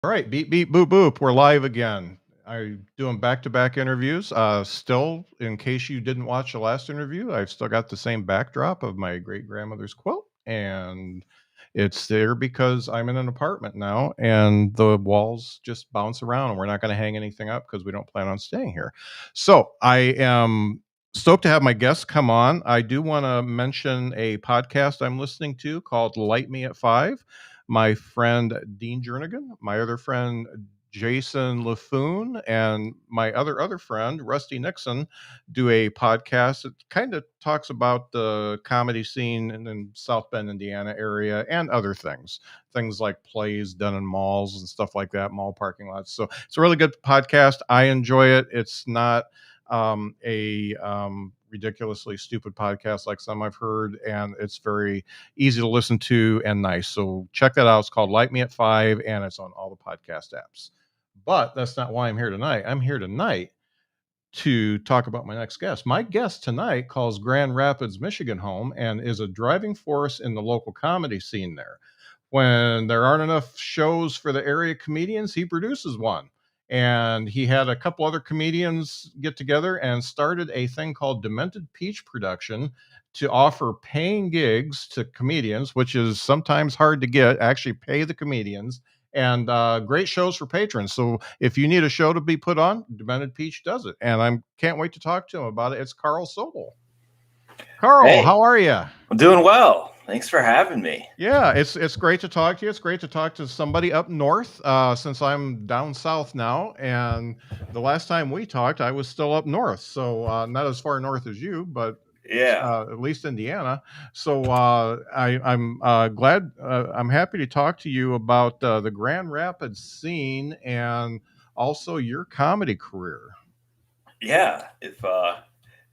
All right, beep beep boop boop. We're live again. I'm doing back-to-back interviews. Still, in case you didn't watch the last interview, I've still got the same backdrop of my great grandmother's quilt, and it's there because I'm in an apartment now, and the walls just bounce around, and we're not going to hang anything up because we don't plan on staying here. So I am stoked to have my guests come on. I do want to mention a podcast I'm listening to called Light Me at Five. My friend Dean Jernigan, my other friend Jason LaFoon, and my other friend Rusty Nixon do a podcast that kind of talks about the comedy scene in South Bend, Indiana area, and other things like plays done in malls and stuff like that, mall parking lots. So it's a really good podcast. I enjoy it. It's not a ridiculously stupid podcast like some I've heard, and it's very easy to listen to and nice. So check that out. It's called Light Me at Five, and it's on all the podcast apps. But that's not why I'm here tonight. I'm here tonight to talk about my next guest. My guest tonight calls Grand Rapids, Michigan home and is a driving force in the local comedy scene there. When there aren't enough shows for the area comedians, he produces one. And he had a couple other comedians get together and started a thing called Demented Peach Production to offer paying gigs to comedians, which is sometimes hard to get, actually pay the comedians, and great shows for patrons. So if you need a show to be put on, Demented Peach does it. And I can't wait to talk to him about it. It's Carl Sobel. Carl, Hey, how are you? I'm doing well. Thanks for having me. Yeah, it's great to talk to you. It's great to talk to somebody up north, since I'm down south now. And the last time we talked, I was still up north, so not as far north as you, but Yeah. at least Indiana. So I'm glad. I'm happy to talk to you about the Grand Rapids scene and also your comedy career. Yeah. If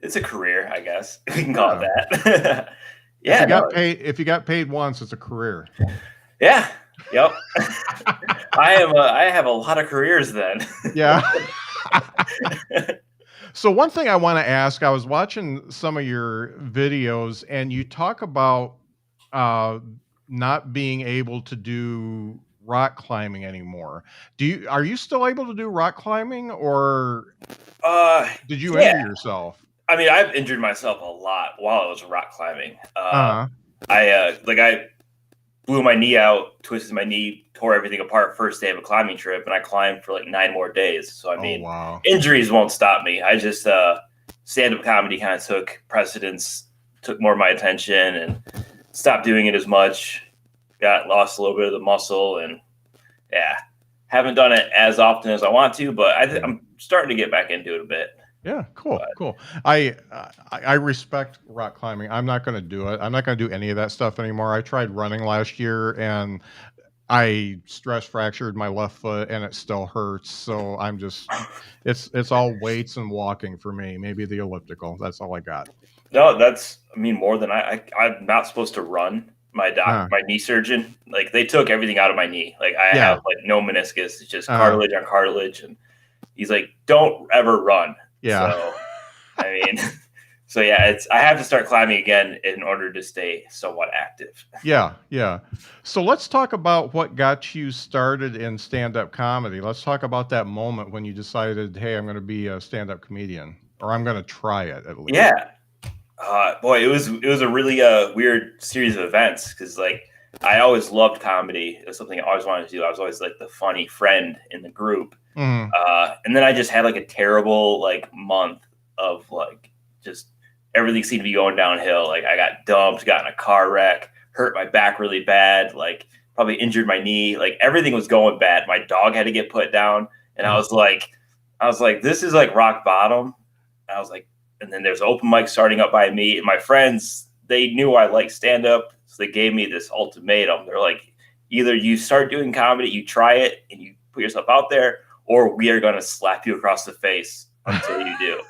it's a career, I guess we can call Yeah. it that. If Yeah, you got no. paid, if you got paid once, it's a career. Yeah. Yep. I have a lot of careers then. Yeah. So one thing I want to ask, I was watching some of your videos and you talk about uh, not being able to do rock climbing anymore. Are you still able to do rock climbing, or did you Yeah. injure yourself? I mean, I've injured myself a lot while I was rock climbing. Uh-huh. I blew my knee out, twisted my knee, tore everything apart first day of a climbing trip, and I climbed for like 9 more days. So I mean, wow. Injuries won't stop me. I just stand-up comedy kind of took precedence, took more of my attention, and stopped doing it as much. Lost a little bit of the muscle, and yeah, haven't done it as often as I want to, but I'm starting to get back into it a bit. Yeah, cool. I respect rock climbing. I'm not going to do it. I'm not going to do any of that stuff anymore. I tried running last year and I stress fractured my left foot and it still hurts. So I'm just it's all weights and walking for me. Maybe the elliptical. That's all I got. No, more than I'm not supposed to run. My knee surgeon, like they took everything out of my knee. Like I have like no meniscus. It's just cartilage on cartilage, and he's like, "Don't ever run." Yeah. So, I mean, I have to start climbing again in order to stay somewhat active. Yeah. So let's talk about what got you started in stand-up comedy. Let's talk about that moment when you decided, hey, I'm going to be a stand-up comedian, or I'm going to try it at least. Yeah. Boy, it was a really weird series of events because like I always loved comedy. It was something I always wanted to do. I was always like the funny friend in the group. Mm-hmm. And then I just had like a terrible like month of like just everything seemed to be going downhill. Like I got dumped, got in a car wreck, hurt my back really bad, like probably injured my knee. Like everything was going bad. My dog had to get put down, and I was like, this is like rock bottom. I was like, and then there's open mic starting up by me, and my friends, they knew I liked stand up, so they gave me this ultimatum. They're like, either you start doing comedy, you try it, and you put yourself out there, or we are going to slap you across the face until you do.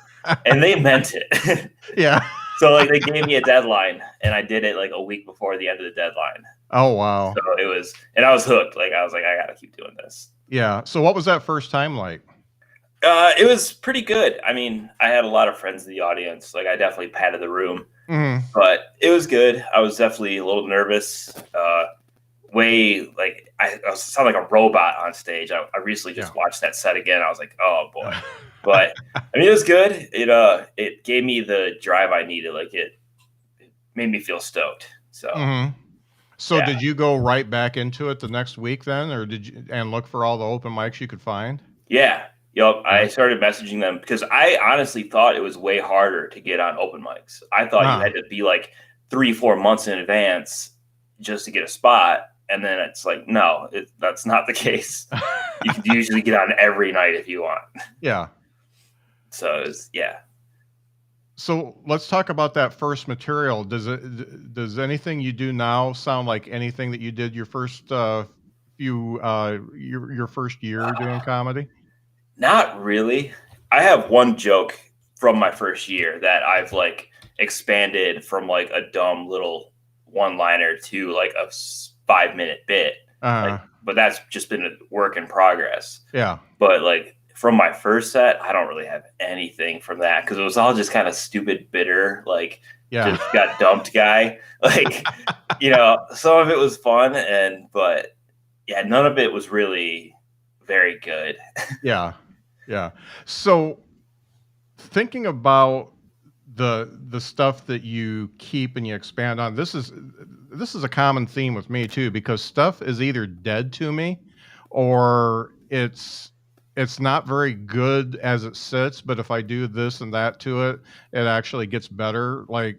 And they meant it. Yeah. So like they gave me a deadline, and I did it like a week before the end of the deadline. Oh, wow. So and I was hooked. Like I was like, I got to keep doing this. Yeah. So what was that first time like? It was pretty good. I mean, I had a lot of friends in the audience. Like I definitely padded the room, but it was good. I was definitely a little nervous. way like I sound like a robot on stage. I recently Yeah. just watched that set again. I was like, oh boy. But I mean, it was good. It gave me the drive I needed. Like it made me feel stoked. So Mhm. So yeah, did you go right back into it the next week then, or did you and look for all the open mics you could find? yeah, yep. Yeah. I started messaging them because I honestly thought it was way harder to get on open mics. I thought you Uh-huh. had to be like 3-4 months in advance just to get a spot, and then it's like, no, that's not the case. You could usually get on every night if you want. Yeah. So yeah. So let's talk about that first material. Does anything you do now sound like anything that you did your first your first year doing comedy? Not really. I have one joke from my first year that I've like expanded from like a dumb little one liner to like a 5 minute bit. Like, Uh, but that's just been a work in progress. yeah. But like from my first set, I don't really have anything from that because it was all just kind of stupid, bitter, like Yeah. just got dumped guy. Like, some of it was fun, but yeah, none of it was really very good. Yeah. Yeah. So thinking about the stuff that you keep and you expand on, this is a common theme with me too, because stuff is either dead to me or it's not very good as it sits, but if I do this and that to it, it actually gets better. Like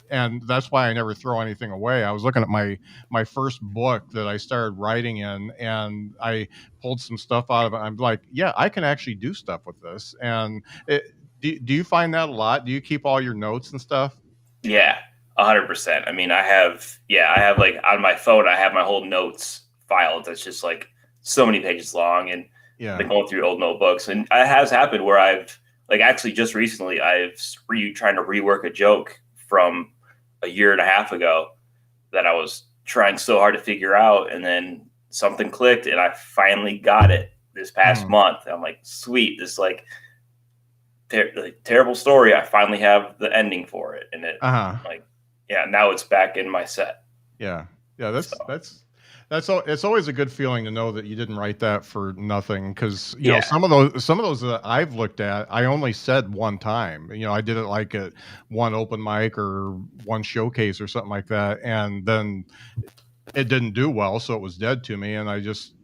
and that's why I never throw anything away. I was looking at my first book that I started writing in, and I pulled some stuff out of it. I'm like, yeah, I can actually do stuff with this. And do you find that a lot? Do you keep all your notes and stuff? Yeah, 100%. I mean, I have like on my phone, I have my whole notes file that's just like so many pages long, and Yeah. like going through old notebooks. And it has happened where I've like actually just recently I've trying to rework a joke from a year and a half ago that I was trying so hard to figure out, and then something clicked, and I finally got it this past Mhm. month. And I'm like, sweet, this like terrible story. I finally have the ending for it, and Uh-huh. like, yeah, now it's back in my set. Yeah. Yeah, So it's always a good feeling to know that you didn't write that for nothing, because yeah, some of those that I've looked at, I only said one time. I did it like at one open mic or one showcase or something like that, and then it didn't do well, so it was dead to me, and I just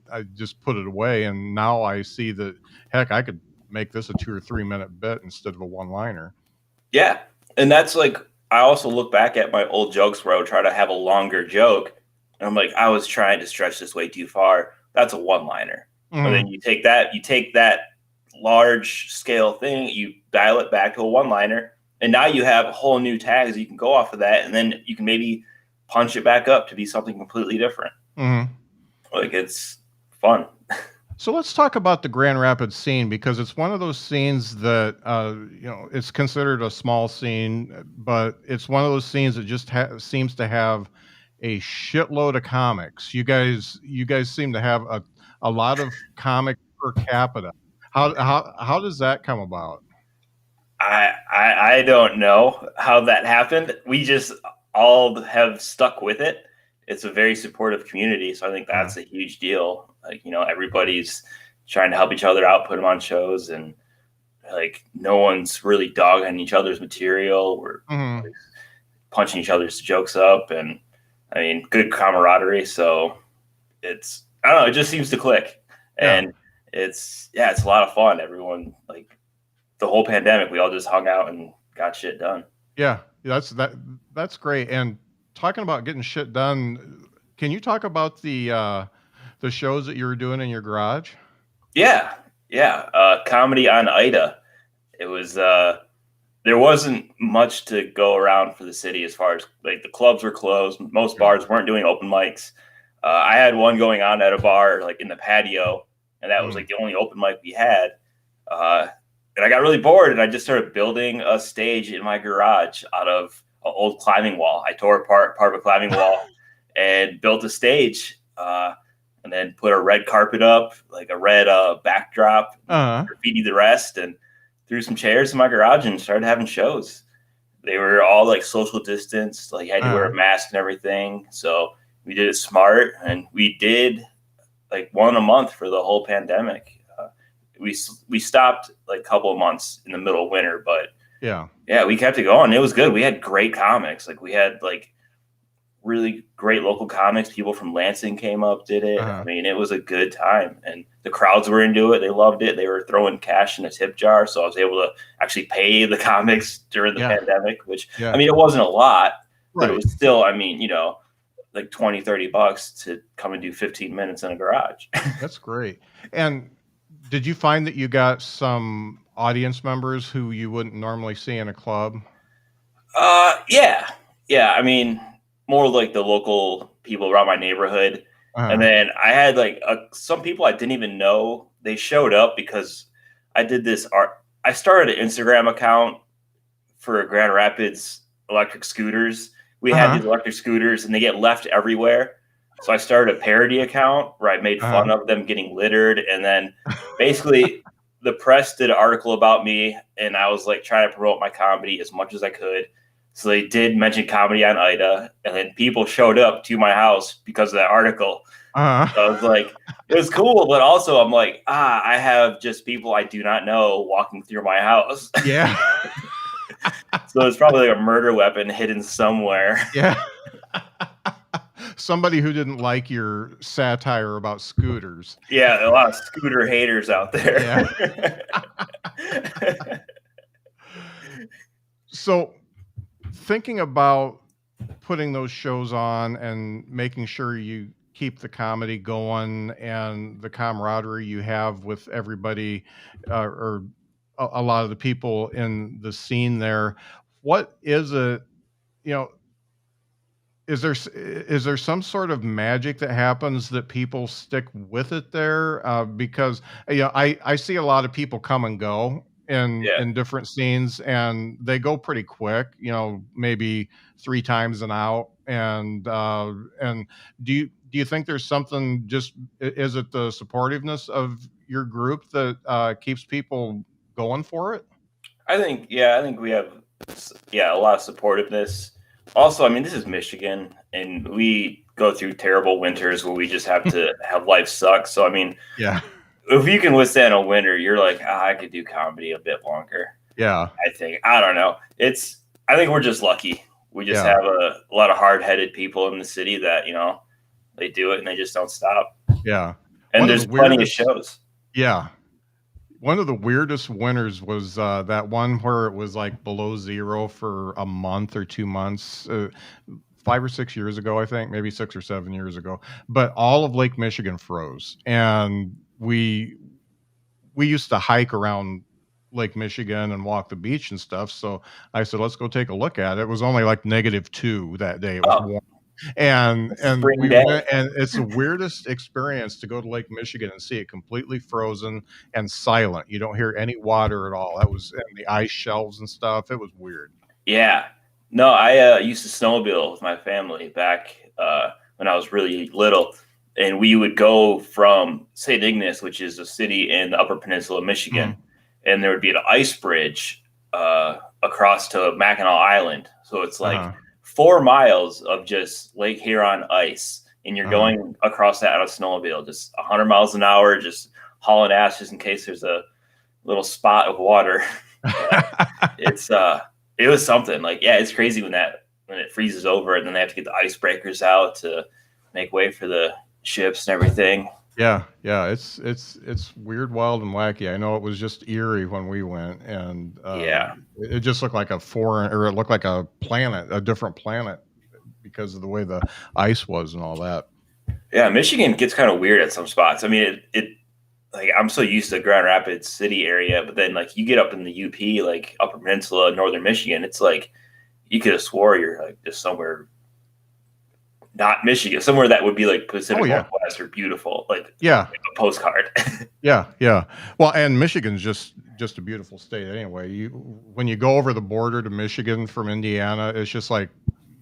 put it away, and now I see that, heck, I could make this a 2 or 3 minute bit instead of a one-liner. yeah, and that's like I also look back at my old jokes where I would try to have a longer joke, and I'm like, I was trying to stretch this way too far. That's a one liner. And then Mhm. you take that large scale thing, you dial it back to a one liner, and now you have whole new tags you can go off of that, and then you can maybe punch it back up to be something completely different. Mhm. Like it's fun. So let's talk about the Grand Rapids scene, because it's one of those scenes that it's considered a small scene, but it's one of those scenes that just seems to have a shitload of comics. You guys seem to have a lot of comic per capita. How does that come about? I don't know how that happened. We just all have stuck with it. It's a very supportive community, so I think Uh, that's a huge deal. Like everybody's trying to help each other out, put them on shows, and like no one's really dogging each other's material. We're mhm. like, punching each other's jokes up, and I mean, good camaraderie. So it's I don't know. It just seems to click, Yeah, and it's a lot of fun. Everyone like the whole pandemic, we all just hung out and got shit done. yeah, that's great. And talking about getting shit done, can you talk about the shows that you were doing in your garage? Yeah, yeah. Comedy on Ida. It was there wasn't much to go around for the city as far as like the clubs were closed. Most Yeah. bars weren't doing open mics. I had one going on at a bar like in the patio, and that was Mm. like the only open mic we had. Uh, and I got really bored, and I just started building a stage in my garage out of an old climbing wall. I tore apart part of a climbing wall and built a stage, and then put a red carpet up, like a red backdrop, Uh-huh. graffiti the rest, and threw some chairs in my garage and started having shows. They were all like social distance, like you had to wear Uh-huh. a mask and everything. So we did it smart, and we did like one a month for the whole pandemic. We stopped like a couple of months in the middle of winter, but yeah, we kept it going. It was good. We had great comics. Like we had like really great local comics. People from Lansing came up, did it. I mean, it was a good time, and the crowds were into it. They loved it. They were throwing cash in a tip jar, so I was able to actually pay the comics during the pandemic, which I mean, it wasn't a lot, but it was still, I mean, you know, like $20-$30 to come and do 15 minutes in a garage. That's great. And did you find that you got some audience members who you wouldn't normally see in a club? Yeah. I mean, more like the local people around my neighborhood. And then I had like some people I didn't even know. They showed up because I did this art. I started an Instagram account for Grand Rapids electric scooters. We had these electric scooters and they get left everywhere. So I started a parody account where I made fun of them getting littered. And then basically the press did an article about me, and I was like trying to promote my comedy as much as I could. So they did mention comedy on Ida, and then people showed up to my house because of that article. So I was like, it was cool, but also I'm like, I have just people I do not know walking through my house. Yeah. So it's probably like a murder weapon hidden somewhere. Yeah. Somebody who didn't like your satire about scooters. Yeah, a lot of scooter haters out there. Yeah. So thinking about putting those shows on and making sure you keep the comedy going and the camaraderie you have with everybody, or a lot of the people in the scene there, what is it, you know, is there some sort of magic that happens that people stick with it there? Because I see a lot of people come and go in different scenes, and they go pretty quick. You know, maybe 3 times an out. And do you think there's something? Just is it the supportiveness of your group that keeps people going for it? I think we have a lot of supportiveness. Also, I mean, this is Michigan, and we go through terrible winters where we just have to have life suck. So, I mean, if you can withstand a winter, you're like, I could do comedy a bit longer. Yeah. I don't know. I think we're just lucky. We just have a lot of hard-headed people in the city that, you know, they do it and they just don't stop. Yeah. And there's plenty of shows. Yeah. One of the weirdest winters was that one where it was like below zero for a month or 2 months, 5 or 6 years ago, I think, maybe 6 or 7 years ago. But all of Lake Michigan froze, and we used to hike around Lake Michigan and walk the beach and stuff. So I said, let's go take a look at it. It was only like -2 that day. It was warm. And we went, and it's the weirdest experience to go to Lake Michigan and see it completely frozen and silent. You don't hear any water at all. That was, and the ice shelves and stuff. It was weird. Yeah. No, I used to snowmobile with my family back when I was really little, and we would go from St. Ignace, which is a city in the Upper Peninsula of Michigan, and there would be an ice bridge across to Mackinac Island. So it's like 4 miles of just Lake Huron ice, and you're going across that on a snowmobile, just 100 miles an hour, just hauling ass just in case there's a little spot of water. It was something. Like, yeah, it's crazy when it freezes over, and then they have to get the icebreakers out to make way for the ships and everything. Yeah, it's weird, wild, and wacky. I know it was just eerie when we went, and it just looked like it looked like a planet, a different planet, because of the way the ice was and all that. Yeah, Michigan gets kind of weird at some spots. I mean, it like, I'm so used to Grand Rapids city area, but then like you get up in the UP, like Upper Peninsula, Northern Michigan, it's like you could have swore you're like just somewhere not Michigan, somewhere that would be like Pacific Northwest or beautiful, like a postcard. Yeah. Well, and Michigan's just a beautiful state anyway. When you go over the border to Michigan from Indiana, it's just like,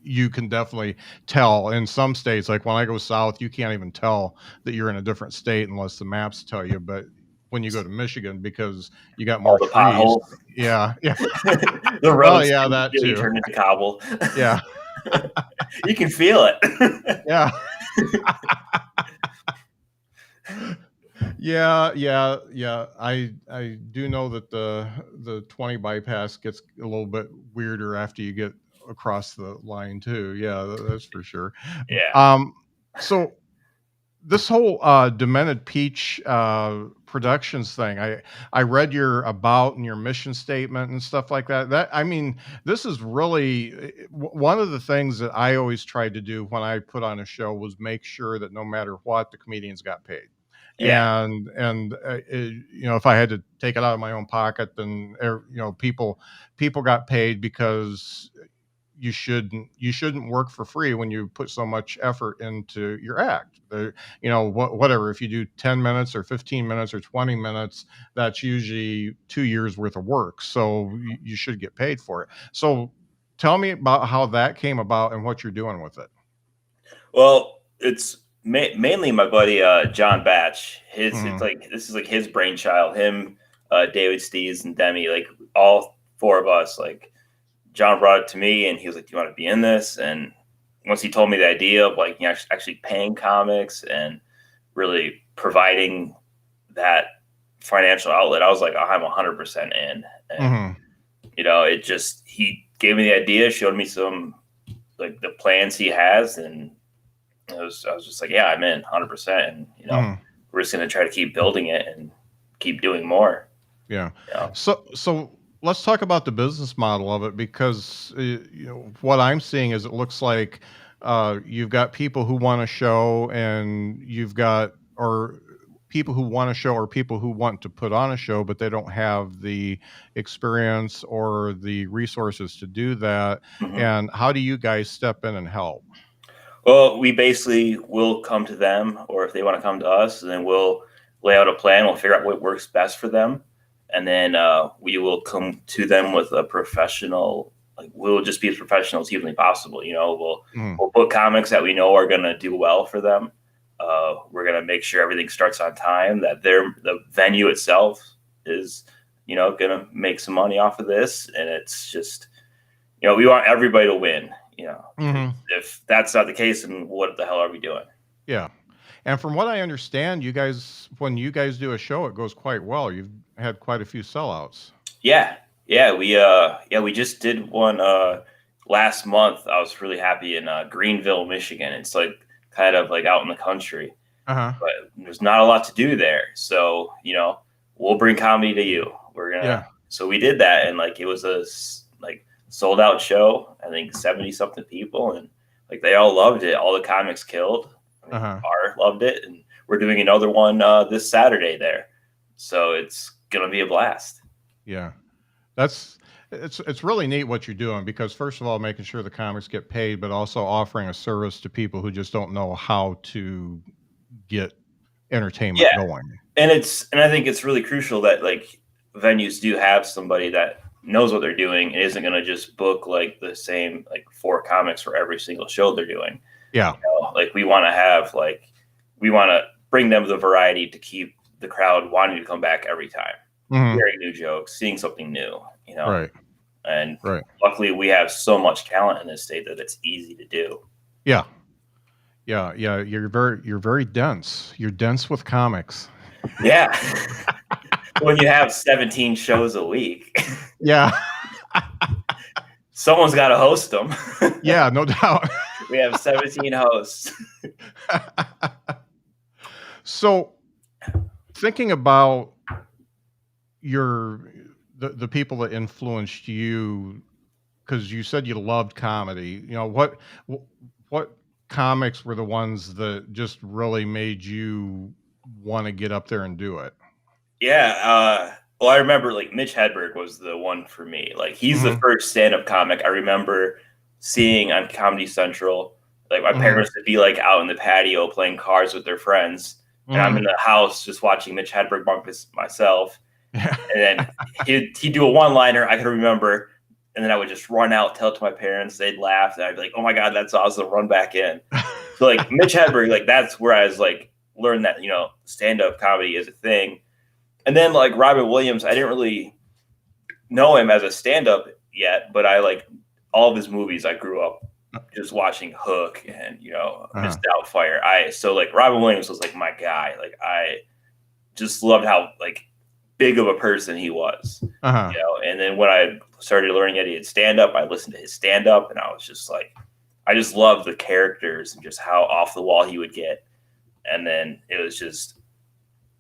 you can definitely tell in some states, like when I go south, you can't even tell that you're in a different state unless the maps tell you. But when you go to Michigan, because you got more trees, potholes. Yeah. The roads, that too. Turn into cobble. Yeah. You can feel it. Yeah. Yeah, yeah, yeah. I do know that the 20 bypass gets a little bit weirder after you get across the line too. Yeah, that's for sure. Yeah. Um, so this whole Demented Peach Productions thing, I read your about and your mission statement and stuff like that. That I mean, this is really one of the things that I always tried to do when I put on a show was make sure that no matter what, the comedians got paid. Yeah. If I had to take it out of my own pocket, then people got paid because you shouldn't work for free when you put so much effort into your act. Whatever, if you do 10 minutes or 15 minutes or 20 minutes, that's usually 2 years worth of work, so you should get paid for it. So tell me about how that came about and what you're doing with it. Well, it's mainly my buddy John Batch. It's Mhm. like this is like his brainchild. Him, David Stees, and Demi. Like all four of us. Like John brought it to me, and he was like, "Do you want to be in this?" And once he told me the idea of like actually paying comics and really providing that financial outlet, I was like, I'm 100% in. And Mhm. it just he gave me the idea, showed me some like the plans he has, and I was just like, yeah, I'm in 100%. And, Mhm. we're just going to try to keep building it and keep doing more. Yeah. You know? So let's talk about the business model of it, because what I'm seeing is it looks like you've got people who want to show, and you've got or people who want to show, or people who want to put on a show, but they don't have the experience or the resources to do that. Mhm. And how do you guys step in and help? Well, we basically will come to them, or if they want to come to us, then we'll lay out a plan. We'll figure out what works best for them. And then we will come to them with a professional, like we'll just be as professional as humanly possible. Mhm. We'll put comics that we know are going to do well for them. We're going to make sure everything starts on time, that the venue itself is, going to make some money off of this. And it's just, we want everybody to win, because Mhm. if that's not the case, then what the hell are we doing? Yeah. And from what I understand, when you guys do a show, it goes quite well. You've had quite a few sellouts. Yeah. Yeah, we just did one last month. I was really happy in Greenville, Michigan. It's like kind of like out in the country, Uh-huh. but there's not a lot to do there. So, we'll bring comedy to you. Yeah. So we did that, and like it was a like sold out show. I think 70 something people, and like they all loved it. All the comics killed. I mean, Uh-huh. Bar loved it, and we're doing another one this Saturday there. So it's gonna be a blast. Yeah. That's it's really neat what you're doing, because first of all, making sure the comics get paid, but also offering a service to people who just don't know how to get Yeah, entertainment going. and I think it's really crucial that like venues do have somebody that knows what they're doing and isn't gonna just book like the same like four comics for every single show they're doing. Yeah. Like we want to bring them the variety to keep the crowd wanting to come back every time, Mhm. hearing new jokes, seeing something new. Right. And Right. luckily we have so much talent in this state that it's easy to do. Yeah. Yeah. Yeah. You're very dense. You're dense with comics. Yeah. When you have 17 shows a week, Yeah. someone's got to host them. Yeah, no doubt. We have 17 hosts. So, thinking about your the people that influenced you, because you said you loved comedy. What comics were the ones that just really made you want to get up there and do it? Yeah. Well, I remember like Mitch Hedberg was the one for me. Like he's the Mhm. first stand-up comic I remember seeing on Comedy Central. Like my Mhm. parents would be like out in the patio playing cards with their friends, and I'm in Mhm. the house just watching Mitch Hedberg bump myself. Yeah. And then he'd do a one-liner I could remember, and then I would just run out, tell it to my parents. They'd laugh, and I'd be like, "Oh my god, that's awesome!" Run back in. So like Mitch Hedberg, like that's where I was like learned that stand-up comedy is a thing. And then like Robin Williams, I didn't really know him as a stand-up yet, but I like all of his movies I grew up just watching Hook and Miss Uh-huh. Doubtfire. So like Robin Williams was like my guy. Like I just loved how like big of a person he was. Uh-huh. And then when I started learning that he had stand up, I listened to his stand up, and I was just like, I just loved the characters and just how off the wall he would get. And then it was just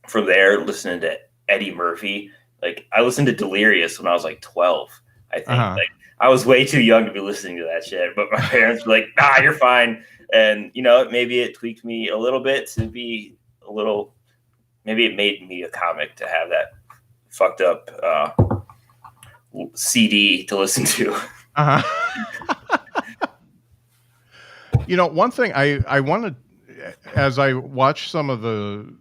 from there listening to Eddie Murphy. Like I listened to Delirious when I was like 12, I think. Uh-huh. Like I was way too young to be listening to that shit, but my parents were like, "Nah, you're fine." And maybe it tweaked me a little bit to be a little. Maybe it made me a comic to have that fucked up CD to listen to. Uh-huh. One thing I wanted, as I watch some of the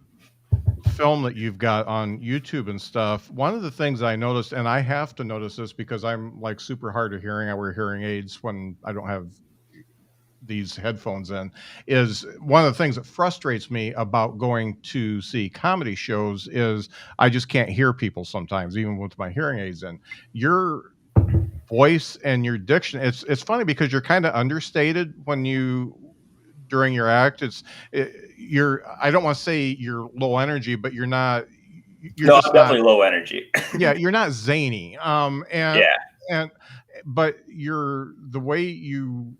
film that you've got on YouTube and stuff, one of the things I noticed, and I have to notice this because I'm like super hard of hearing, I wear hearing aids when I don't have these headphones in, is one of the things that frustrates me about going to see comedy shows is I just can't hear people sometimes, even with my hearing aids in. Your voice and your diction, it's funny because you're kind of understated when you during your act. You're, I don't want to say you're low energy, but you're No, just I'm not, definitely low energy. yeah, you're not zany. Yeah. And but the way you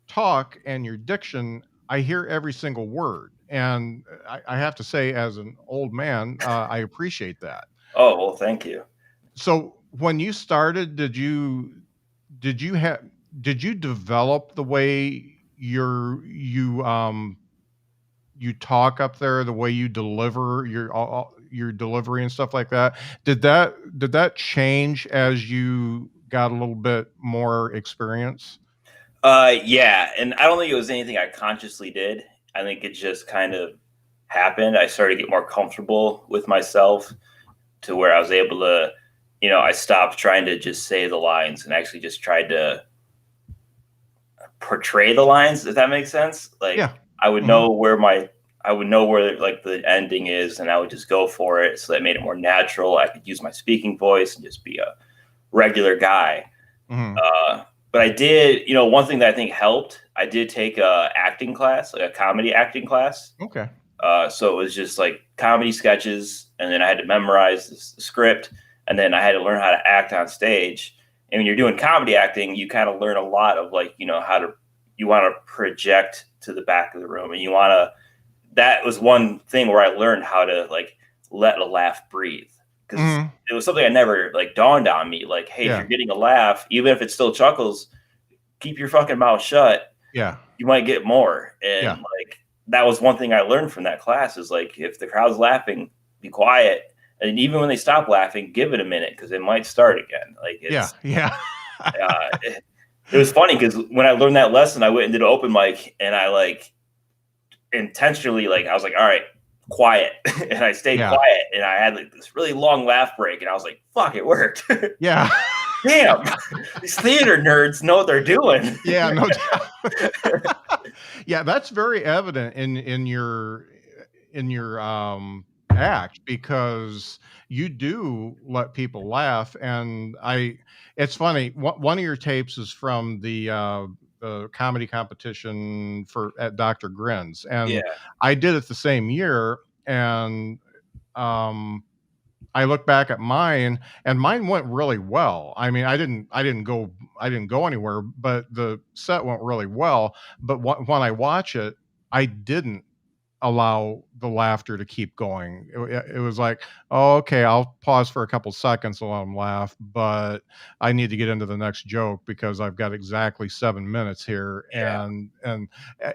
talk and your diction, I hear every single word. And I have to say, as an old man, I appreciate that. Oh, well, thank you. So when you started, did you have did you develop the way you talk up there, the way you deliver your delivery and stuff like that? Did that change as you got a little bit more experience? Yeah, and I don't think it was anything I consciously did. I think it just kind of happened. I started to get more comfortable with myself to where I was able to, I stopped trying to just say the lines and actually just tried to portray the lines, if that makes sense. Like Yeah. I would Hmm. know I would know where like the ending is, and I would just go for it. So that made it more natural. I could use my speaking voice and just be a regular guy. Hmm. But I did, one thing that I think helped. I did take a acting class, like a comedy acting class. Okay. So it was just like comedy sketches, and then I had to memorize the script, and then I had to learn how to act on stage. And when you're doing comedy acting, you kind of learn a lot of like, how to, you want to project to the back of the room, and you want to, that was one thing where I learned how to like let a laugh breathe, because Hmm. it was something I never like dawned on me. Like, hey, if Yeah. you're getting a laugh, even if it's still chuckles, keep your fucking mouth shut. Yeah. You might get more. And Yeah. like that was one thing I learned from that class is like if the crowd's laughing, be quiet. And even when they stop laughing, give it a minute because it might start again. Like Yeah. it's Yeah. it was funny because when I learned that lesson, I went and did an open mic, and I like intentionally like I was like, all right, quiet. And I stayed Yeah. quiet, and I had like this really long laugh break, and I was like, fuck, it worked. Yeah. Damn, these theater nerds know what they're doing. Yeah, no doubt. Yeah, that's very evident in your act because you do let people laugh. And it's funny, one of your tapes is from the comedy competition for at Dr. Grin's, Yeah. and I did it the same year. And um I look back at mine, and mine went really well. I mean, I didn't go anywhere, but the set went really well. But when I watch it, I didn't allow the laughter to keep going. It was like, "Oh, okay, I'll pause for a couple seconds to let them laugh, but I need to get into the next joke because I've got exactly 7 minutes here." Yeah. And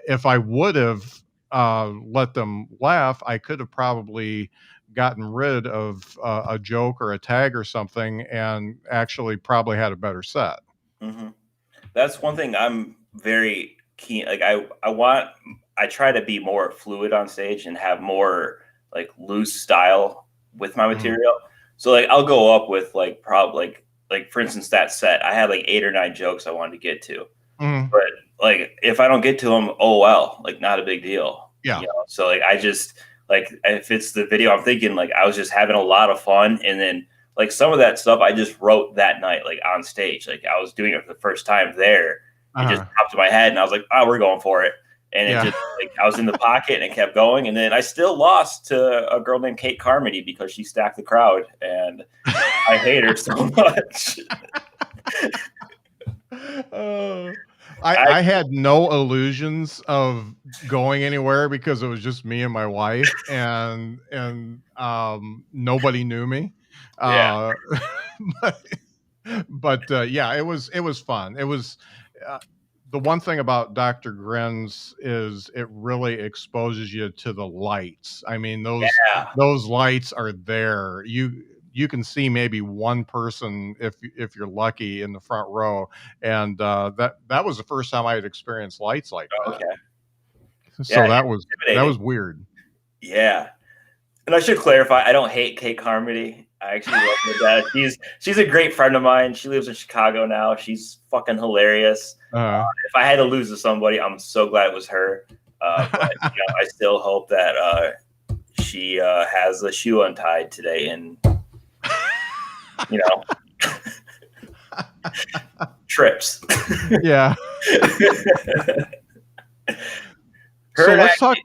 if I would have let them laugh, I could have probably gotten rid of a joke or a tag or something and actually probably had a better set. Hmm. That's one thing I'm very keen. Like I try to be more fluid on stage and have more like loose style with my Mhm. material. So like I'll go up with like like for instance that set I had like 8 or 9 jokes I wanted to get to, Mhm. but like if I don't get to them, oh well, like not a big deal, Yeah. So like I just like if it's the video I'm thinking like I was just having a lot of fun, and then like some of that stuff I just wrote that night like on stage, like I was doing it for the first time there, It just Uh-huh. popped in my head, and I was like, "Oh, we're going for it." And it Yeah. just like I was in the pocket, and it kept going. And then I still lost to a girl named Kate Carmody because she stacked the crowd, and I hate her so much. Oh, I I had no illusions of going anywhere because it was just me and my wife, and nobody knew me. Yeah, Uh, but yeah, it was fun. It was uh, the one thing about Dr. Gren's is it really exposes you to the lights. I mean, yeah. those lights are there. You can see maybe one person if you're lucky in the front row, and that was the first time I had experienced lights like Oh, that. okay. Yeah, So that was intimidating. weird. Yeah. And I should clarify, I don't hate Kate Carmody. I actually love her dad. She's a great friend of mine. She lives in Chicago now. She's fucking hilarious. Uh, If I had to lose to somebody, I'm so glad it was her. But I still hope that she has a shoe untied today, and you know, trips. yeah. Her So and I let's talk.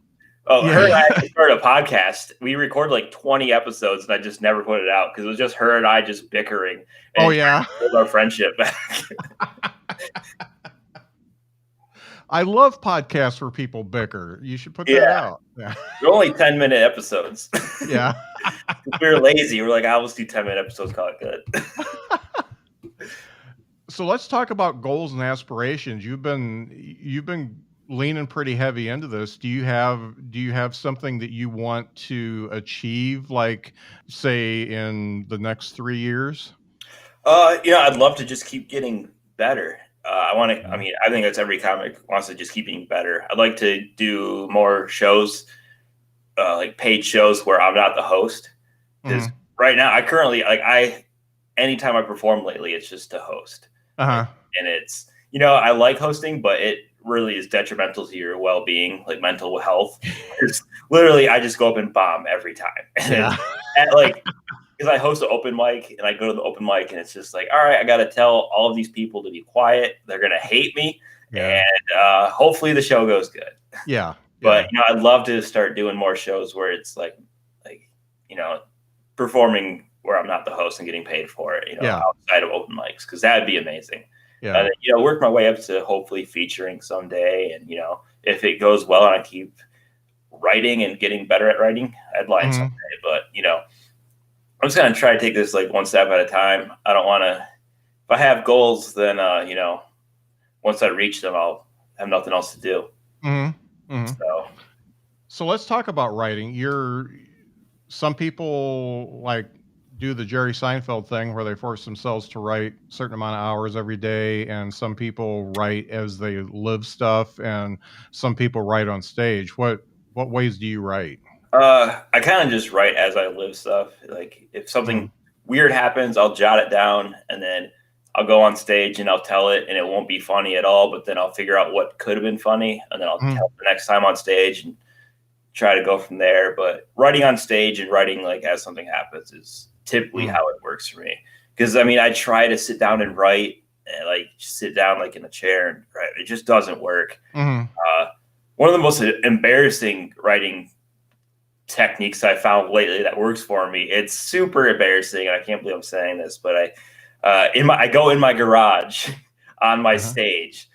her and I Yeah. actually started a podcast. We recorded like 20 episodes, and I just never put it out because it was just her and I just bickering Oh and trying yeah. to build our friendship back. I love podcasts where people bicker. You should put that Yeah, out. Yeah. they're only 10-minute episodes. Yeah. We were lazy. We're like, "I'll just do 10-minute episodes. Call it good." So let's talk about goals and aspirations. You've been leaning pretty heavy into this. Do you have something that you want to achieve, like say in the next 3 years? I'd love to just keep getting better. I want to. I Mhm. mean, I think that's every comic wants to just keep getting better. I'd like to do more shows, like paid shows where I'm not the host. Because Mhm. right now, I currently anytime I perform lately, it's just to host, and, Uh-huh. and it's I like hosting, but it really is detrimental to your well being, like mental health. Because literally, I just go up and bomb every time, and it's Yeah. at, like because I host an open mic and I go to the open mic and it's just like, all right, I got to tell all of these people to be quiet. They're gonna hate me, Yeah. and hopefully the show goes good. Yeah. But Yeah. I'd love to start doing more shows where it's like you know, performing where I'm not the host and getting paid for it. Yeah. Outside of open mics because that'd be amazing. And Yeah. then, work my way up to hopefully featuring someday. And if it goes well and I keep writing and getting better at writing, I'd line someday. Mhm. But I'm just gonna try to take this like one step at a time. I don't want to. If I have goals, then once I reach them, I'll have nothing else to do. Mhm. Mhm. So So let's talk about writing. Some people like do the Jerry Seinfeld thing where they force themselves to write a certain amount of hours every day, and some people write as they live stuff, and some people write on stage. What ways do you write? I kind of just write as I live stuff. Like if Mm, something weird happens, I'll jot it down, and then I'll go on stage and I'll tell it, and it won't be funny at all. But then I'll figure out what could have been funny, and then I'll mm, tell it the next time on stage and try to go from there. But writing on stage and writing like as something happens is typically mm, how it works for me. Because I mean, I try to sit down and write, and like sit down like in a chair and write. It just doesn't work. mhm, Uh, One of the most embarrassing writing techniques I found lately that works for me. It's super embarrassing, and I can't believe I'm saying this, but I go in my garage on my uh-huh, stage,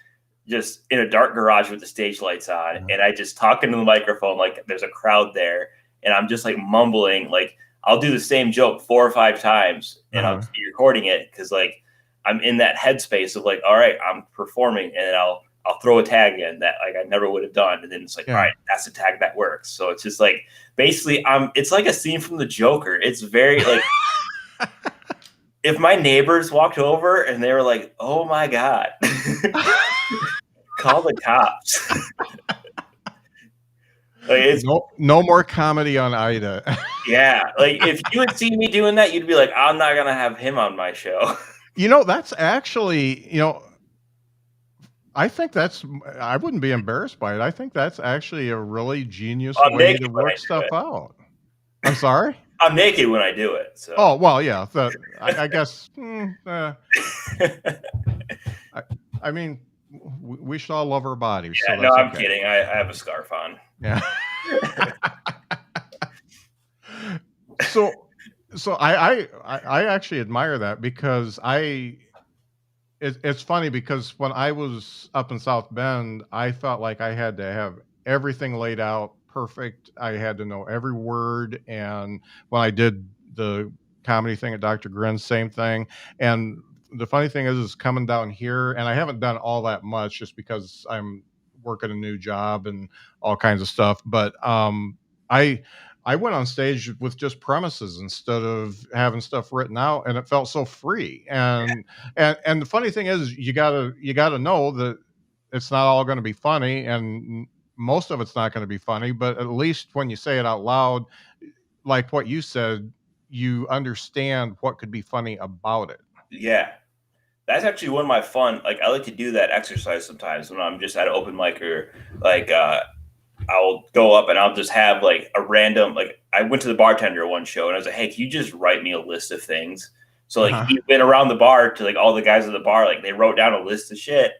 just in a dark garage with the stage lights on, uh-huh, and I just talk into the microphone like there's a crowd there, and I'm just like mumbling. Like I'll do the same joke 4 or 5 times, and I'll uh-huh. just be recording it because like I'm in that headspace of like, all right, I'm performing, and I'll throw a tag in that like I never would have done, and then it's like, all Yeah. right, that's a tag that works. So it's just like basically it's like a scene from the Joker. It's very like if my neighbors walked over and they were like, "Oh my god, call the cops." Like it's No more comedy on Ida. yeah, like if you had seen me doing that, you'd be like, "I'm not gonna have him on my show." That's actually, I think I wouldn't be embarrassed by it. I think that's actually a really genius I'm way naked to when I work do stuff it. out. I'm sorry? I'm naked when I do it. So Oh, well, yeah, I guess, I I mean, we should all love our bodies, so Yeah, no, that's I'm okay. kidding. I have a scarf on. Yeah. So I actually admire that because it's funny because when I was up in South Bend, I felt like I had to have everything laid out perfect. I had to know every word, and when I did the comedy thing at Dr. Grin's, same thing. And the funny thing is coming down here, and I haven't done all that much just because I'm working a new job and all kinds of stuff. But I I went on stage with just premises instead of having stuff written out, and it felt so free. And the funny thing is, you gotta know that it's not all going to be funny, and most of it's not going to be funny. But at least when you say it out loud, like what you said, you understand what could be funny about it. Yeah, that's actually one of my fun. Like I like to do that exercise sometimes when I'm just at an open mic or like I'll go up and I'll just have like a random like I went to the bartender one show and I was like, hey, can you just write me a list of things? So like Uh-huh. he went around the bar to like all the guys at the bar, like they wrote down a list of shit.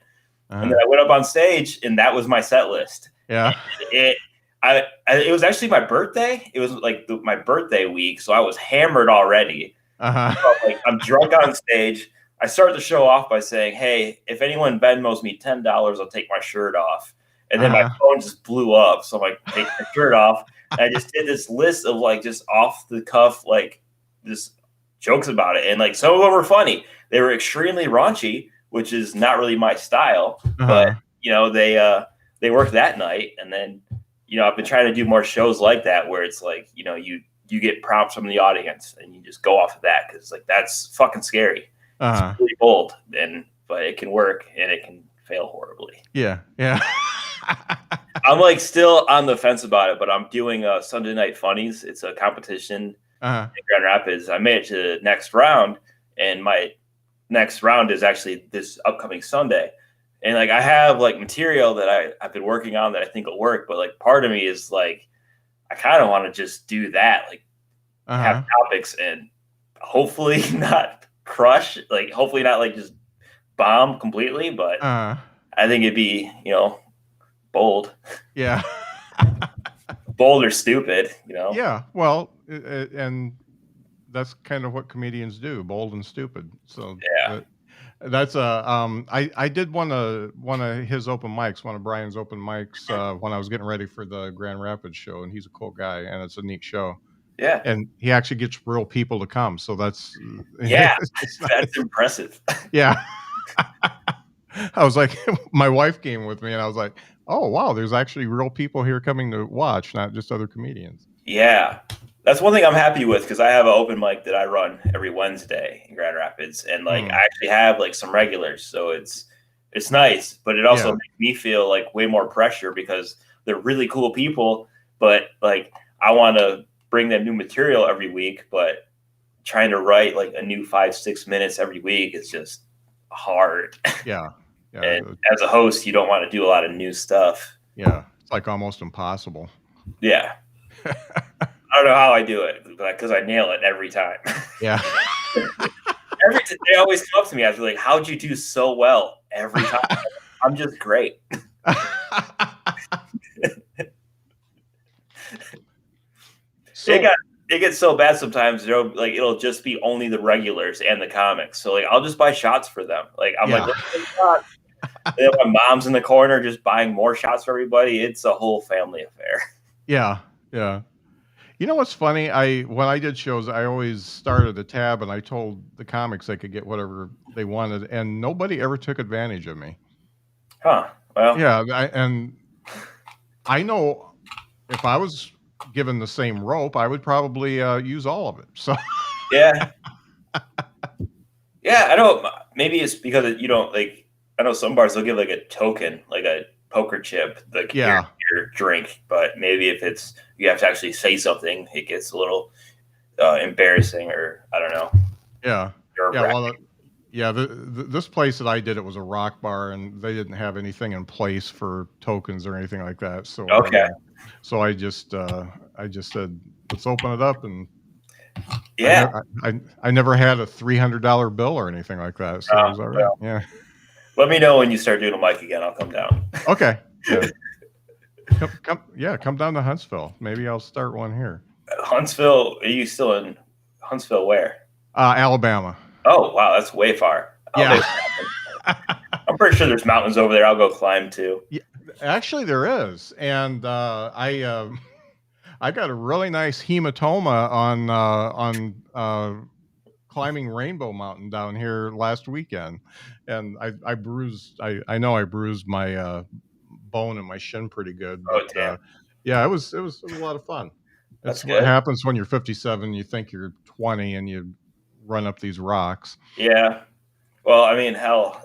And then Uh-huh. I went up on stage and that was my set list. Yeah. And it was actually my birthday. It was like my birthday week, so I was hammered already. Uh-huh. So, like I'm drunk on stage. I start the show off by saying, "Hey, if anyone Venmos me $10, I'll take my shirt off." And then my Uh-huh. phone just blew up, so I'm like, "Take my shirt off." And I just did this list of like just off the cuff, like just jokes about it, and like some of them were funny. They were extremely raunchy, which is not really my style, but Uh-huh. they worked that night, and then I've been trying to do more shows like that where it's like you get prompts from the audience and you just go off of that because like that's fucking scary. It's Uh-huh. really bold, but it can work and it can fail horribly. Yeah. Yeah. I'm like still on the fence about it, but I'm doing Sunday Night Funnies. It's a competition Uh-huh. in Grand Rapids. I made it to the next round, and my next round is actually this upcoming Sunday. And like I have like material that I've been working on that I think will work, but like part of me is like I kind of want to just do that, like have Uh-huh. topics and hopefully not crush, like hopefully not like just bomb completely, but Uh-huh. I think it'd be, bold, Yeah. bold or stupid. Yeah. Well, and that's kind of what comedians do, bold and stupid. So Yeah. that's I did one of his open mics, one of Brian's open mics, when I was getting ready for the Grand Rapids show, and he's a cool guy, and it's a neat show, Yeah. and he actually gets real people to come, so that's Yeah. it's That's nice. impressive. Yeah. I was like, my wife came with me, and I was like, oh wow, there's actually real people here coming to watch, not just other comedians. Yeah. That's one thing I'm happy with because I have an open mic that I run every Wednesday in Grand Rapids, and like Mm, I actually have like some regulars, so it's nice, but it also yeah. makes me feel like way more pressure because they're really cool people, but like I want to bring them new material every week, but trying to write like a new 5-6 minutes every week is just hard. Yeah. Yeah. And as a host, you don't want to do a lot of new stuff. Yeah. It's like almost impossible. Yeah. I don't know how I do it, because I nail it every time. Yeah. They always come up to me after like, "How'd you do so well every time?" I'm just great. It So got it gets so bad sometimes. It'll just be only the regulars and the comics. So like, I'll just buy shots for them. Like I'm like, yeah. "Let's get shots." And then my mom's in the corner just buying more shots for everybody. It's a whole family affair. Yeah. Yeah. You know what's funny? I When I did shows, I always started a tab and I told the comics they could get whatever they wanted, and nobody ever took advantage of me. Huh. Well, Yeah, and I know if I was given the same rope, I would probably use all of it. So yeah. Yeah, I know. Maybe it's because you don't like. I know some bars they'll give like a token, like a poker chip, like here, yeah, your drink. But maybe if it's you have to actually say something, it gets a little embarrassing, or I don't know, yeah, nerve yeah. Well, wracking. yeah. This place that I did, it was a rock bar, and they didn't have anything in place for tokens or anything like that. Okay. So I just said, let's open it up, and Yeah. I never had a $300 bill or anything like that, so it was all right. Well, Yeah. Let me know when you start doing a mic again. I'll come down. Okay. Yeah. Come down to Huntsville. Maybe I'll start one here. Huntsville, are you still in Huntsville where? Alabama. Oh, wow, that's way far. Yeah. I'm pretty sure there's mountains over there. I'll go climb too. Yeah, actually there is. And I got a really nice hematoma on climbing Rainbow Mountain down here last weekend, and I bruised. I know I bruised my bone in my shin pretty good, Oh, but damn. yeah, it was a lot of fun. That's It's what good. happens when you're 57. You think you're 20, and you run up these rocks. Yeah. Well, I mean, hell,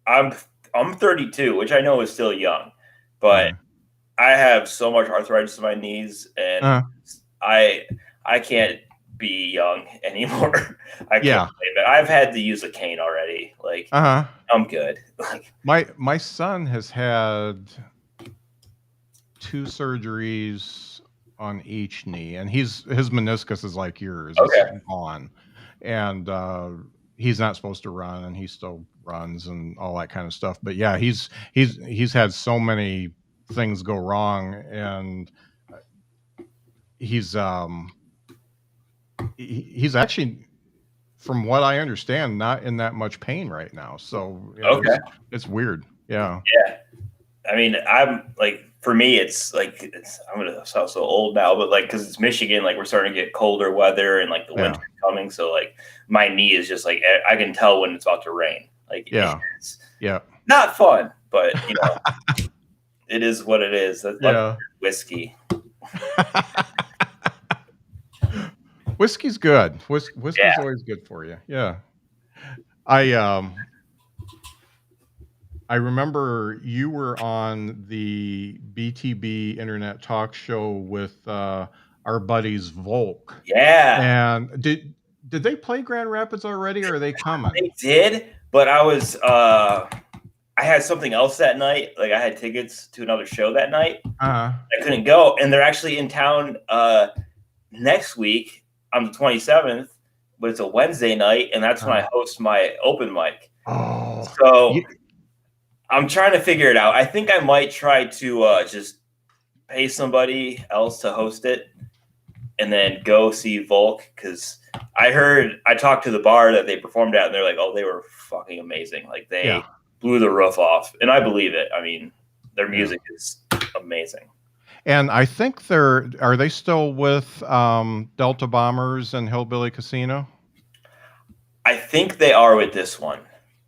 I'm 32, which I know is still young, but I have so much arthritis in my knees, and I can't be young anymore. I can't believe it. I've had to use a cane already. Like, I'm good. My son has had 2 surgeries on each knee, and his meniscus is like yours. It's gone, and he's not supposed to run, and he still runs and all that kind of stuff. But yeah, he's had so many things go wrong, and he's actually, from what I understand, not in that much pain right now. So it's weird. Yeah. Yeah. I mean, I'm like, for me, it's like, I'm gonna sound so old now, but like, because it's Michigan, like we're starting to get colder weather and like the winter's coming, so like my knee is just like, I can tell when it's about to rain. Like, it's not fun, but you know, it is what it is. That's like whiskey. Whiskey's good. Whiskey's always good for you. Yeah. I remember you were on the BTB Internet Talk Show with our buddies Volk. Yeah. And did they play Grand Rapids already, or are they coming? They did, but I had something else that night. Like, I had tickets to another show that night. I couldn't go, and they're actually in town next week on the 27th, but it's a Wednesday night, and that's when I host my open mic. Oh. So I'm trying to figure it out. I think I might try to just pay somebody else to host it and then go see Volk, because I talked to the bar that they performed at, and they're like, oh, they were fucking amazing. Like, they blew the roof off, and I believe it. I mean, their music is amazing. And I think are they still with Delta Bombers and Hillbilly Casino? I think they are with this one.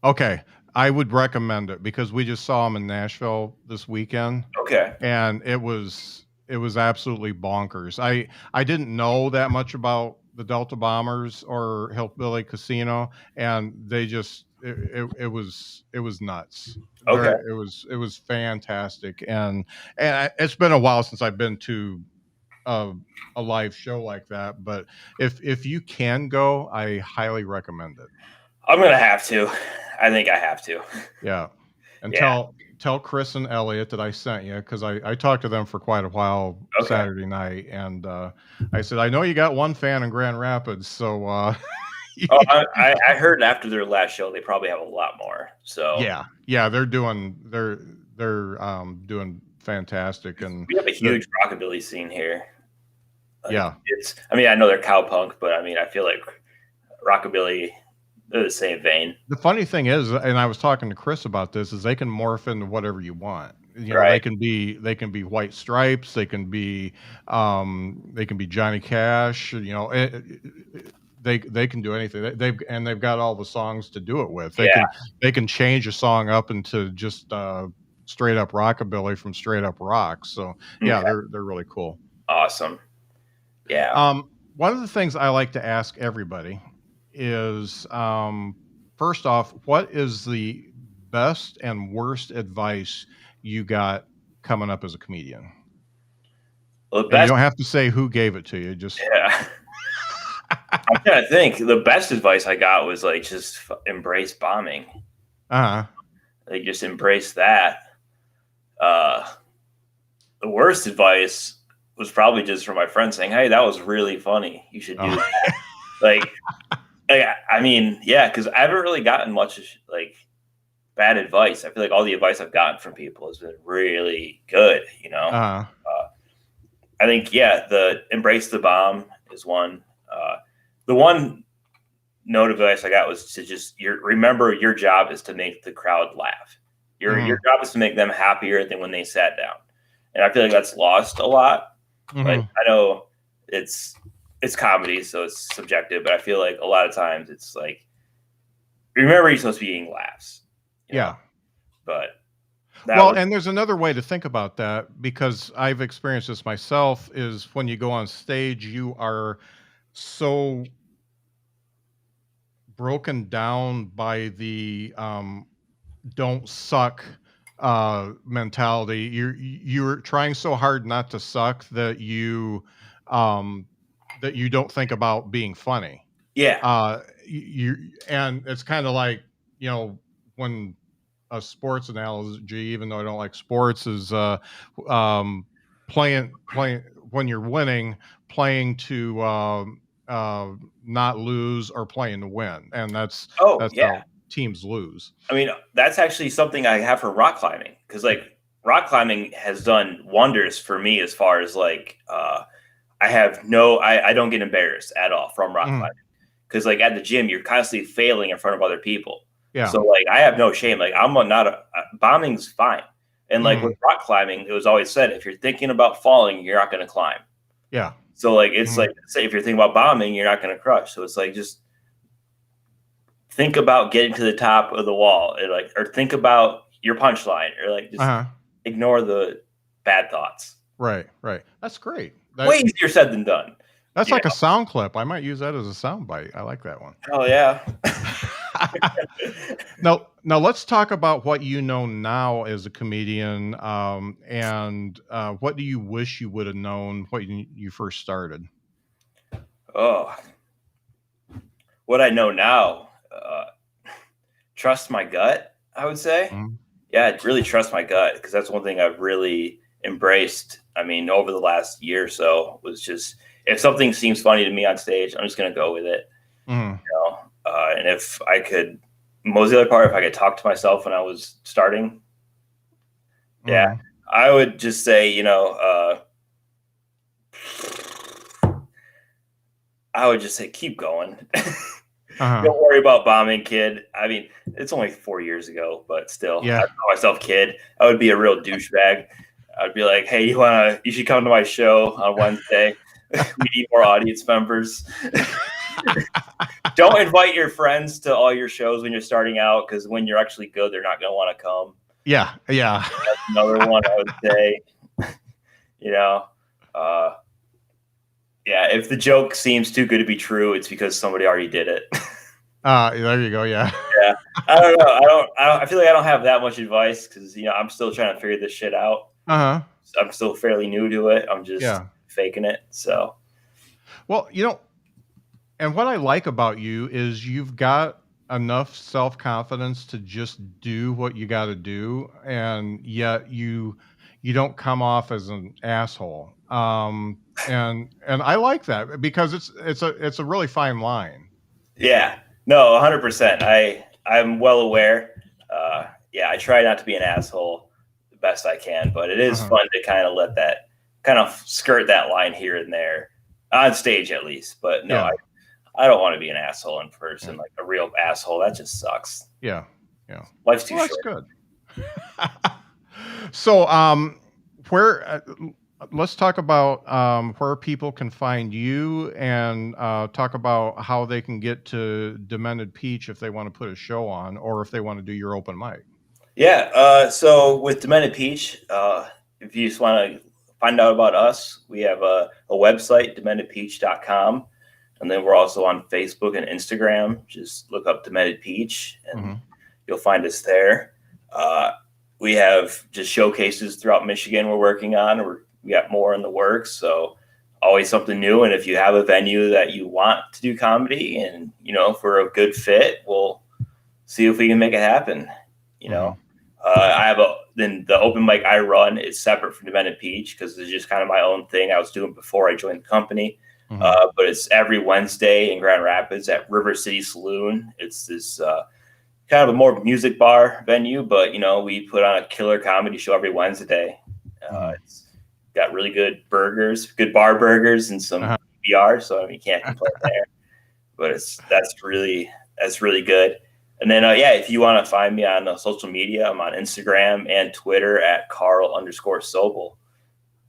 Okay. I would recommend it, because we just saw them in Nashville this weekend. Okay. And it was absolutely bonkers. I didn't know that much about the Delta Bombers or Hillbilly Casino, and they just it was nuts. Okay. It was fantastic, and it's been a while since I've been to a live show like that, but if you can go, I highly recommend it. I'm gonna have to. I think I have to. Yeah. And tell Chris and Elliot that I sent you, because I talked to them for quite a while Saturday night, and I said, I know you got one fan in Grand Rapids, so I heard after their last show they probably have a lot more. So yeah, they're doing fantastic, and we have a huge rockabilly scene here. Like, I mean, I know they're cowpunk, but I mean, I feel like rockabilly, they're the same vein. The funny thing is, and I was talking to Chris about this, is they can morph into whatever you want. You know, they can be White Stripes, they can be Johnny Cash. You know, they can do anything. They've got all the songs to do it with. They can change a song up into just straight up rockabilly from straight up rock. So yeah, they're really cool. Awesome. Yeah. One of the things I like to ask everybody is, first off, what is the best and worst advice you got coming up as a comedian? Well, you don't have to say who gave it to you. Just I'm trying to think. The best advice I got was like, just embrace bombing. Like, just embrace that. The worst advice was probably just from my friend saying, "Hey, that was really funny. You should do that." Like, I mean, yeah, because I haven't really gotten much like bad advice. I feel like all the advice I've gotten from people has been really good. Uh, I think the embrace the bomb is one. The one note of advice I got was to just remember your job is to make the crowd laugh. Your job is to make them happier than when they sat down, and I feel like that's lost a lot. Like I know it's comedy, so it's subjective, but I feel like a lot of times it's like remember you're supposed to be getting laughs. yeah. But And there's another way to think about that, because I've experienced this myself, is when you go on stage, you are so broken down by the don't suck mentality. You're trying so hard not to suck that you don't think about being funny. And it's kind of like, when a sports analogy, even though I don't like sports, is playing when you're winning, playing to not lose, or playing to win, and that's how teams lose. I mean, that's actually something I have for rock climbing, because like rock climbing has done wonders for me as far as like I don't get embarrassed at all from rock climbing, because like at the gym you're constantly failing in front of other people. Yeah. So like I have no shame. Like bombing's fine. And like with rock climbing, it was always said, if you're thinking about falling, you're not going to climb. Yeah. So like it's like, say if you're thinking about bombing, you're not going to crush. So it's like just think about getting to the top of the wall, or think about your punchline, or like just ignore the bad thoughts. Right. That's great. Way easier said than done. That's like a sound clip. I might use that as a sound bite. I like that one. Oh yeah. Now let's talk about what you know now as a comedian, and what do you wish you would have known when you first started? Oh, what I know now, trust my gut, I would say. Yeah, really trust my gut, because that's one thing I've really embraced. I mean, over the last year or so, was just, if something seems funny to me on stage, I'm just going to go with it. And if I could, most of the other part, if I could talk to myself when I was starting, I would just say, I would just say, keep going. Don't worry about bombing, kid. I mean, it's only 4 years ago, but still, I call myself kid. I would be a real douchebag. I'd be like, hey, you should come to my show on Wednesday. We need more audience members. Don't invite your friends to all your shows when you're starting out, because when you're actually good, they're not going to want to come. Yeah. That's another one I would say. If the joke seems too good to be true, it's because somebody already did it. There you go. Yeah. Yeah. I don't know. I feel like I don't have that much advice, because I'm still trying to figure this shit out. I'm still fairly new to it. I'm just faking it. So, well, and what I like about you is you've got enough self-confidence to just do what you got to do, and yet you don't come off as an asshole. And I like that, because it's a really fine line. Yeah. No, 100%. I'm well aware. I try not to be an asshole the best I can, but it is fun to kind of let that kind of skirt that line here and there on stage, at least. But no, I don't want to be an asshole in person, like a real asshole. That just sucks. Yeah. Life's too short. That's good. So, let's talk about where people can find you, and talk about how they can get to Demented Peach if they want to put a show on, or if they want to do your open mic. Yeah. So with Demented Peach, if you just want to find out about us, we have a website, dementedpeach.com. And then we're also on Facebook and Instagram. Just look up Demented Peach, and you'll find us there. We have just showcases throughout Michigan we're working on. We got more in the works, so always something new. And if you have a venue that you want to do comedy, and if we're a good fit, we'll see if we can make it happen. I have then the open mic I run is separate from Demented Peach, because it's just kind of my own thing I was doing before I joined the company. But it's every Wednesday in Grand Rapids at River City Saloon. It's this kind of a more music bar venue, but we put on a killer comedy show every Wednesday. Mhm. It's got really good burgers, good bar burgers, and some Uh-huh. BR. So I mean, you can't complain there. But that's really good. And then yeah, if you want to find me on social media, I'm on Instagram and Twitter at Carl_Sobel.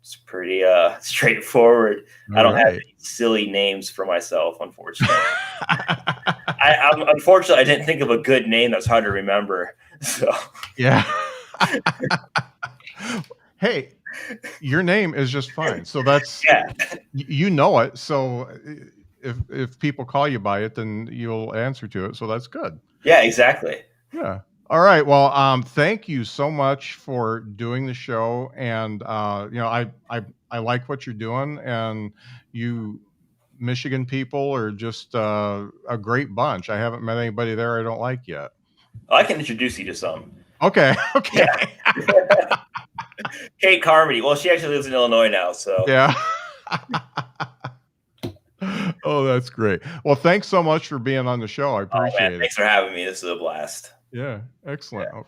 It's pretty straightforward. I All don't have right. any silly names for myself, unfortunately. Unfortunately, I didn't think of a good name that's hard to remember. So Yeah. Hey, your name is just fine. So that's yeah, you know it. So if people call you by it, then you'll answer to it. So that's good. yeah, exactly. Yeah. All right. Well, thank you so much for doing the show, and I like what you're doing, and you Michigan people are just a great bunch. I haven't met anybody there I don't like yet. I can introduce you to some. Okay. Okay. Yeah, Kate Carmody. Well, she actually lives in Illinois now, so. Yeah. Oh, that's great. Well, thanks so much for being on the show. I Oh man, appreciate it. thanks for having me. This is a blast. Yeah. Yeah. Excellent.